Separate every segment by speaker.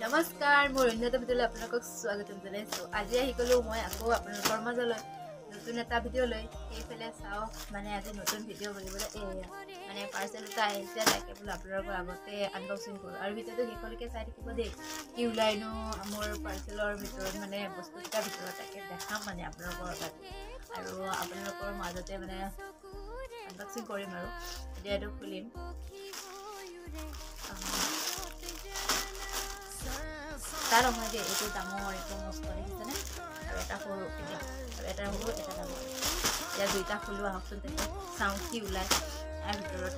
Speaker 1: নমস্কাৰ মোৰ অন্যতম ভিডিঅ'লৈ আপোনালোকক স্বাগতম জনাইছোঁ। আজি আহি গ'লো মই আকৌ আপোনালোকৰ মাজলৈ নতুন এটা ভিডিঅ' লৈ। সেইফালে চাওক মানে আজি নতুন ভিডিঅ' কৰিবলৈ মানে পাৰ্চেল এটা আহিছে, তাকে বোলো আপোনালোকৰ আগতে আনবক্সিং কৰোঁ আৰু ভিডিঅ'টো শেষলৈকে চাই থাকিব দেই। কি ওলাইনো মোৰ পাৰ্চেলৰ ভিতৰত মানে বস্তুকেইটাৰ ভিতৰত তাকে দেখাম মানে আপোনালোকৰ আগত আৰু আপোনালোকৰ মাজতে মানে আনবক্সিং কৰিম আৰু এতিয়া এইটো খুলিম। তাৰ নহয় যে এইটো ডাঙৰ একদম মস্ত দেখিছেনে আৰু এটা সৰু আৰু এটা সৰু এটা ডাঙৰ। এতিয়া দুইটা খোলো আহকচোন, তেতিয়া চাওঁ কি ওলাই তাৰ ভিতৰত।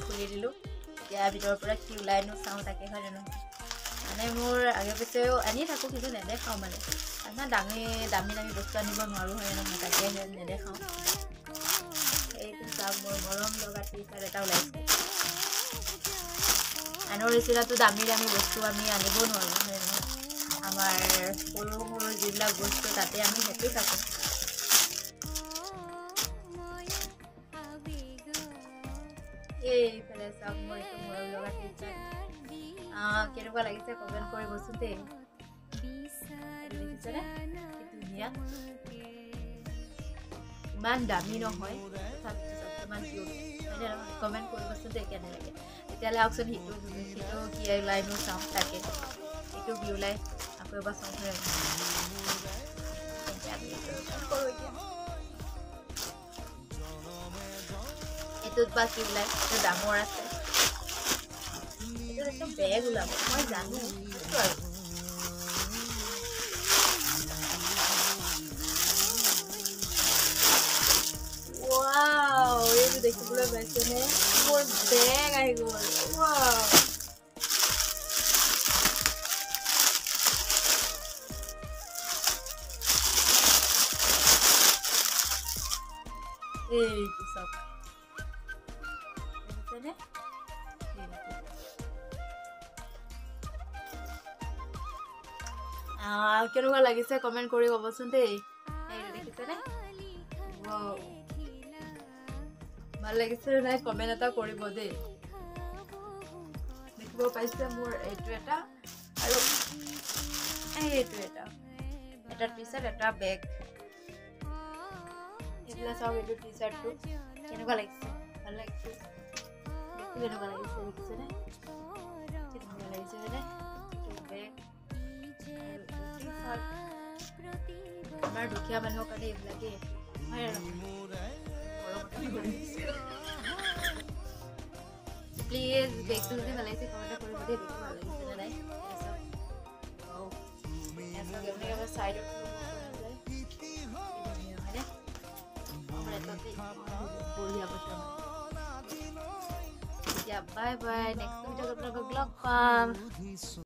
Speaker 1: খুলি দিলোঁ, এতিয়া ভিতৰৰ পৰা কি ওলাইনো চাওঁ তাকে, হয় জানো? মানে মোৰ আগে পিছেও আনি থাকোঁ কিন্তু নেদেখাওঁ মানে দামী দামী বস্তু আনিব নোৱাৰোঁ, হয় নহয়? তাকে নেদেখাওঁ। এইটো চাওক, মোৰ মৰম লগা টি চাৰ্ট এটা ওলাইছে। আনৰ নিচিনাটো দামী বস্তু আমি আনিব নোৱাৰোঁ, হয় নহয়? আমাৰ সৰু সৰু যিবিলাক বস্তু তাতে আমি হেঁচি থাকোঁ। এইফালে চাওক, মোৰ এইটো মৰম লগা টি চাৰ্ট কেনেকুৱা লাগিছে কমেণ্ট কৰিবচোন দেই। দেখিছেনে কি ধুনীয়া, ইমান দামী নহয় ইমান কিউট, কমেণ্ট কৰিবচোন দেই কেনে লাগে। তেতিয়াহ'লে আহকচোন সিটো কি ওলাইনো চাওঁ তাকে। এইটো কি ওলাই আকৌ এবাৰ চাওঁ। এইটোত বা কি ওলাই, এইটো ডাঙৰ আছে। এইটোত একটা বেগ ওলাব মই জানো আৰু এইটো দেখিবলৈ পাইছেনে? মোৰ বেগ আহি গ'ল। এইটো চাওক, দেখিছেনে? কেনেকুৱা লাগিছে কমেণ্ট কৰি ক'বচোন দেই। এইটো দেখিছেনে? ভাল লাগিছে নাই কমেণ্ট এটা কৰিব দেই। দেখিব পাইছে মোৰ এইটো এটা আৰু এইটো এটা টি চাৰ্ট, এটা বেগ। এইবিলাক চাওক, এইটো টি চাৰ্টটো কেনেকুৱা লাগিছে? ভাল লাগিছে, দেখি কেনেকুৱা লাগিছে দেখিছেনে? কেনেকুৱা লাগিছে হয়নে? বেগ আমাৰ দুখীয়া মানুহৰ কাৰণে এইবিলাকেই প্লিজ বেগটো যদি ভাল লাগিছে কমেণ্ট কৰিব দেই। বেগটো ভাল লাগিছে নে নাই চাইডত বঢ়িয়া বস্তু। বাই বাই, নেক্সট ভিডিঅ'ত আপোনালোকক লগ পাম।